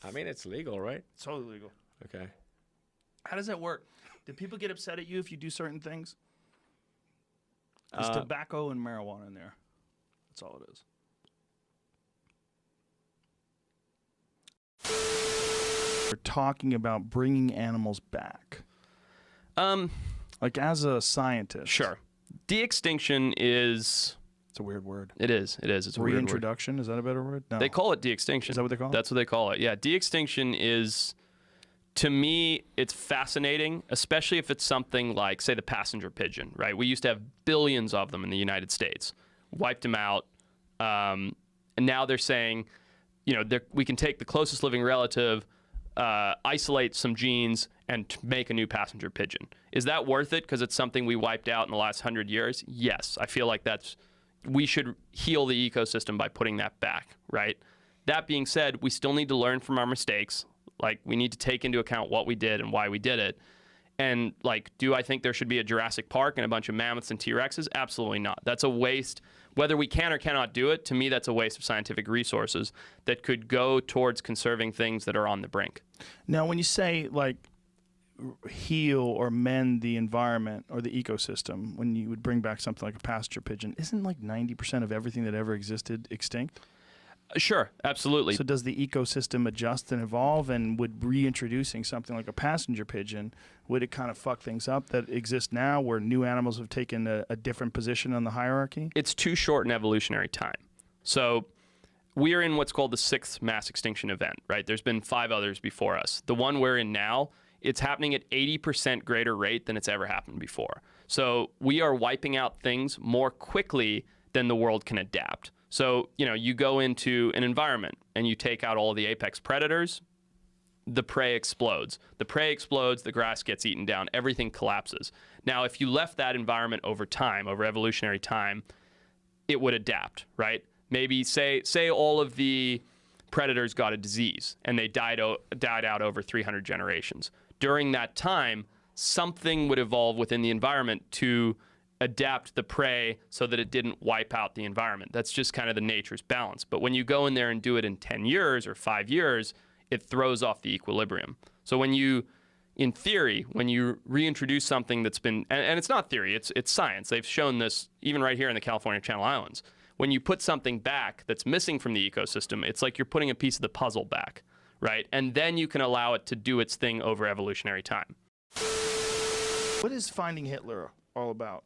I mean, it's legal, right? It's totally legal. Okay. How does that work? Do people get upset at you if you do certain things? There's tobacco and marijuana in there. That's all it is. We're talking about bringing animals back. Like as a scientist. Sure. De-extinction is... It's a weird word. It is. It's a weird word. Reintroduction, is that a better word? No. They call it de-extinction. Is that what they call it? That's what they call it. Yeah, de-extinction is, to me, it's fascinating, especially if it's something like, say, the passenger pigeon, right? We used to have billions of them in the United States. Wiped them out. And now they're saying, you know, we can take the closest living relative, isolate some genes, and make a new passenger pigeon. Is that worth it because it's something we wiped out in the last 100 years? Yes. I feel like we should heal the ecosystem by putting that back, right? That being said, we still need to learn from our mistakes. Like, we need to take into account what we did and why we did it. And, like, do I think there should be a Jurassic Park and a bunch of mammoths and T-Rexes? Absolutely not. That's a waste. Whether we can or cannot do it, to me, that's a waste of scientific resources that could go towards conserving things that are on the brink. Now, when you say, like, heal or mend the environment or the ecosystem, when you would bring back something like a passenger pigeon, isn't like 90% of everything that ever existed extinct? Sure, absolutely. So does the ecosystem adjust and evolve, and would reintroducing something like a passenger pigeon, would it kind of fuck things up that exist now where new animals have taken a different position on the hierarchy? It's too short an evolutionary time. So we are in what's called the 6th mass extinction event, right? There's been 5 others before us. The one we're in now, it's happening at 80% greater rate than it's ever happened before. So we are wiping out things more quickly than the world can adapt. So, you know, you go into an environment and you take out all of the apex predators, the prey explodes. The prey explodes, the grass gets eaten down, everything collapses. Now, if you left that environment over time, over evolutionary time, it would adapt, right? Maybe say all of the predators got a disease and they died out over 300 generations. During that time, something would evolve within the environment to adapt the prey so that it didn't wipe out the environment. That's just kind of the nature's balance. But when you go in there and do it in 10 years or 5 years, it throws off the equilibrium. So when you, in theory, when you reintroduce something that's been, and it's not theory, it's science. They've shown this even right here in the California Channel Islands. When you put something back that's missing from the ecosystem, it's like you're putting a piece of the puzzle back, right? And then you can allow it to do its thing over evolutionary time. What is Finding Hitler all about?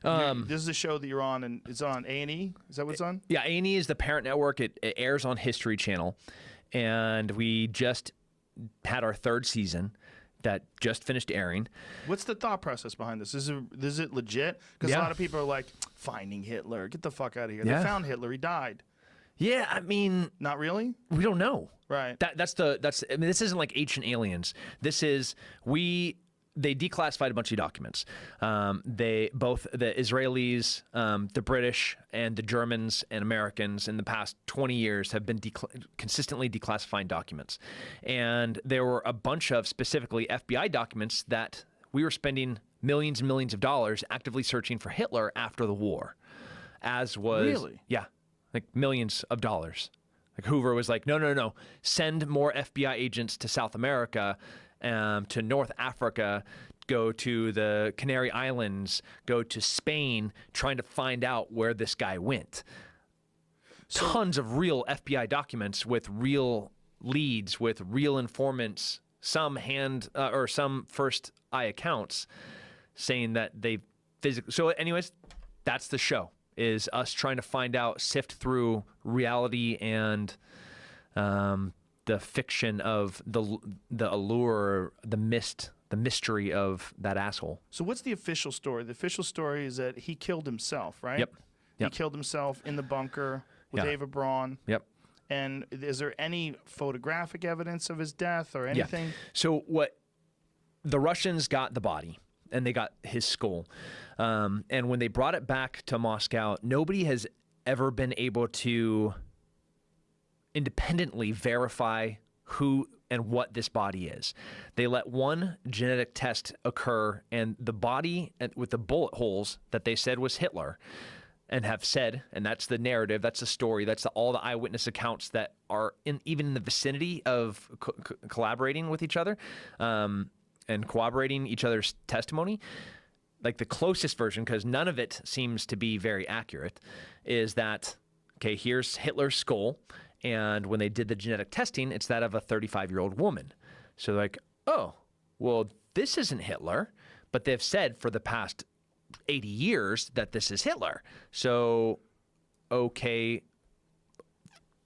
This is a show that you're on, and it's on A&E? Is that what it's on? Yeah, A&E is the parent network. It airs on History Channel, and we just had our 3rd season that just finished airing. What's the thought process behind this? Is it legit? Because a lot of people are like, Finding Hitler, get the fuck out of here. Yeah. They found Hitler, he died. Yeah, I mean, not really. We don't know. Right. That's. I mean, this isn't like Ancient Aliens. This is They declassified a bunch of documents. Both the Israelis, the British, and the Germans and Americans in the past 20 years have been consistently declassifying documents. And there were a bunch of specifically FBI documents that we were spending millions and millions of dollars actively searching for Hitler after the war. Really? Yeah, like millions of dollars. Like Hoover was like, no, send more FBI agents to South America, to North Africa, go to the Canary Islands, go to Spain, trying to find out where this guy went. Tons of real FBI documents with real leads, with real informants, some first eye accounts saying that they physically. So anyways, that's the show, is us trying to find out, sift through reality and the fiction of the allure, the mystery of that asshole. So what's the official story? The official story is that he killed himself, right? Yep. He killed himself in the bunker with Ava Braun. Yep. And is there any photographic evidence of his death or anything? Yeah. So what the Russians got the body and they got his skull. And when they brought it back to Moscow, nobody has ever been able to independently verify who and what this body is. They let one genetic test occur, and the body with the bullet holes that they said was Hitler, and have said, and that's the narrative, that's the story, that's all the eyewitness accounts that are even in the vicinity of collaborating with each other and corroborating each other's testimony. Like the closest version, because none of it seems to be very accurate, is that, okay, here's Hitler's skull, and when they did the genetic testing, it's that of a 35-year-old woman. So they're like, oh, well, this isn't Hitler, but they've said for the past 80 years that this is Hitler. So, okay,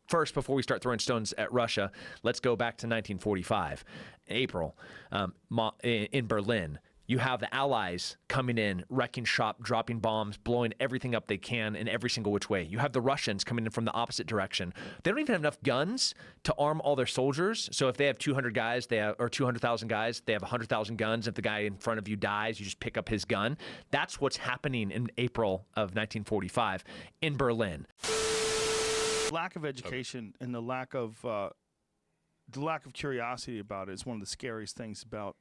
first, before we start throwing stones at Russia, let's go back to 1945, April, in Berlin. You have the Allies coming in, wrecking shop, dropping bombs, blowing everything up they can in every single which way. You have the Russians coming in from the opposite direction. They don't even have enough guns to arm all their soldiers. So if they have 200 guys, or 200,000 guys, they have 100,000 guns. If the guy in front of you dies, you just pick up his gun. That's what's happening in April of 1945 in Berlin. Lack of education and the lack of curiosity about it is one of the scariest things about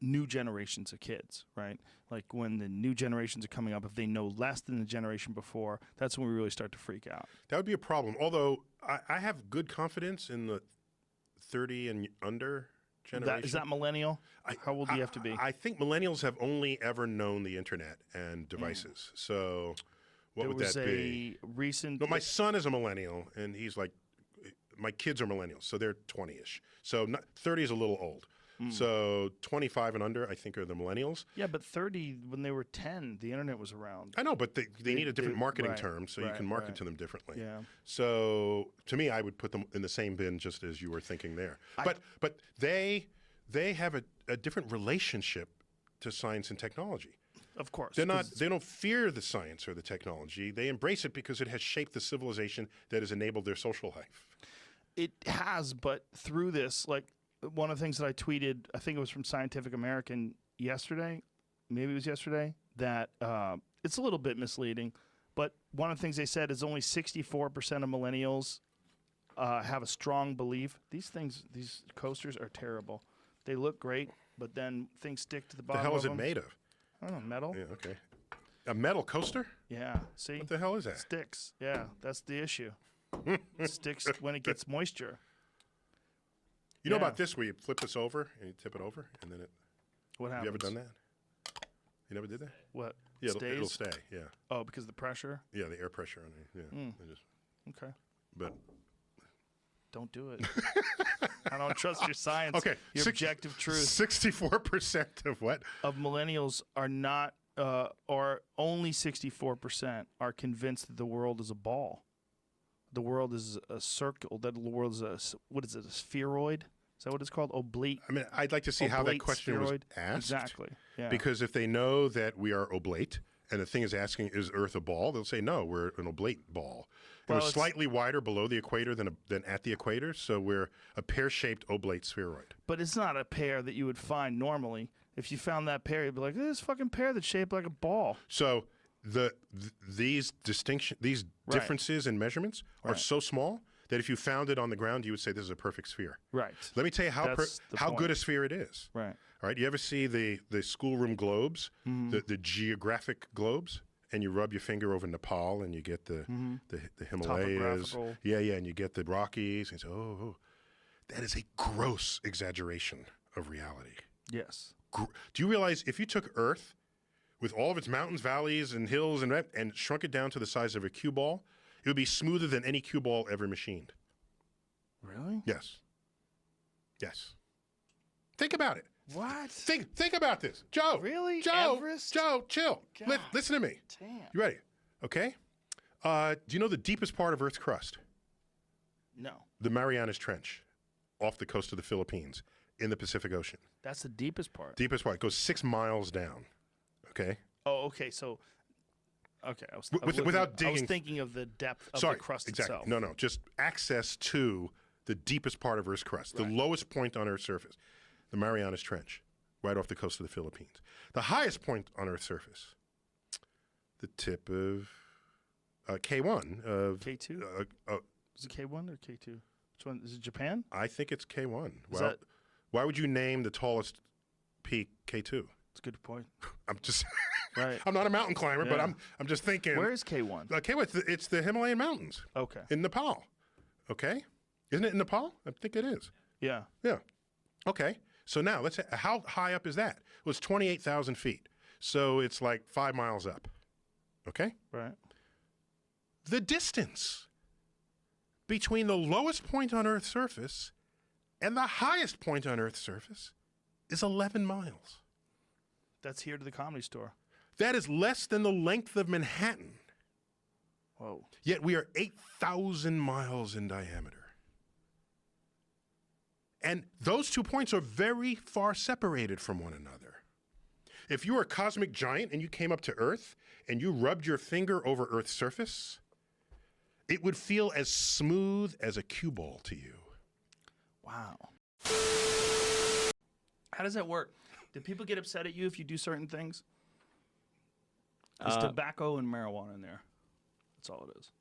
new generations of kids, right? Like when the new generations are coming up, if they know less than the generation before, that's when we really start to freak out. That would be a problem. Although I have good confidence in the 30 and under generation. Is that millennial? How old do you have to be? I think millennials have only ever known the internet and devices. So what would that be? Recent. No, my son is a millennial, and he's like, my kids are millennials, so they're 20-ish. So 30 is a little old. So 25 and under, I think, are the millennials. Yeah, but 30, when they were 10, the internet was around. I know, but they need a different marketing term, so you can market to them differently. Yeah. So to me, I would put them in the same bin, just as you were thinking there. But they have a different relationship to science and technology. Of course. They don't fear the science or the technology. They embrace it because it has shaped the civilization that has enabled their social life. It has, but through this, like, one of the things that I tweeted, I think it was from Scientific American yesterday, maybe it was yesterday, that it's a little bit misleading, but one of the things they said is only 64% of millennials have a strong belief. These coasters are terrible. They look great, but then things stick to the bottom. The hell of is it them. made of? I don't know, metal. Yeah, okay. A metal coaster? Yeah, see? What the hell is that? Sticks. Yeah, that's the issue. It sticks when it gets moisture. You know about this where you flip this over and you tip it over and then it... What happens? Have you ever done that? You never did that? What? Yeah, Stays? it'll stay, yeah. Oh, because of the pressure? Yeah, the air pressure on it, yeah. Okay. But... Don't do it. I don't trust your science. Okay. Your objective truth. 64% of what? Of millennials are not, or only 64% are convinced that the world is a ball. The world is a circle. That the world is a spheroid? Is that what it's called? Oblique. I mean, I'd like to see how that question was asked. Exactly. Yeah. Because if they know that we are oblate, and the thing is asking, is Earth a ball? They'll say, no, we're an oblate ball. And we're slightly wider below the equator than at the equator, so we're a pear-shaped oblate spheroid. But it's not a pear that you would find normally. If you found that pear, you'd be like, this fucking pear that's shaped like a ball. So these differences in measurements are so small that if you found it on the ground, you would say this is a perfect sphere. Right. Let me tell you how good a sphere it is. Right. All right. You ever see the schoolroom globes, the geographic globes, and you rub your finger over Nepal and you get the Himalayas. Yeah, and you get the Rockies, and you say, oh, that is a gross exaggeration of reality. Yes. Do you realize if you took Earth with all of its mountains, valleys, and hills, and shrunk it down to the size of a cue ball, it would be smoother than any cue ball ever machined. Really? Yes. Yes. Think about it. What? Think about this. Joe. Really? Joe. Everest? Joe, chill. Listen to me. Damn. You ready? Okay? Do you know the deepest part of Earth's crust? No. The Marianas Trench off the coast of the Philippines in the Pacific Ocean. That's the deepest part. Deepest part. It goes 6 miles down. Okay? Oh, okay. So, okay. I was thinking of the depth of the crust itself. No. Just access to the deepest part of Earth's crust, the lowest point on Earth's surface, the Marianas Trench, right off the coast of the Philippines. The highest point on Earth's surface, the tip of K1. K2? Is it K1 or K2? Which one? Is it Japan? I think it's K1. Why would you name the tallest peak K2? It's a good point. I'm just, Right. I'm not a mountain climber, but Yeah. I'm just thinking. Where is K1? K1, it's the Himalayan mountains Okay. in Nepal. Okay, isn't it in Nepal? I think it is. Yeah. Yeah. Okay. So now let's say, how high up is that? Well, it's 28,000 feet. So it's like 5 miles up. Okay. Right. The distance between the lowest point on Earth's surface and the highest point on Earth's surface is 11 miles. That's here to the Comedy Store. That is less than the length of Manhattan. Whoa. Yet we are 8,000 miles in diameter. And those 2 points are very far separated from one another. If you were a cosmic giant and you came up to Earth and you rubbed your finger over Earth's surface, it would feel as smooth as a cue ball to you. Wow. How does that work? Do people get upset at you if you do certain things? There's tobacco and marijuana in there. That's all it is.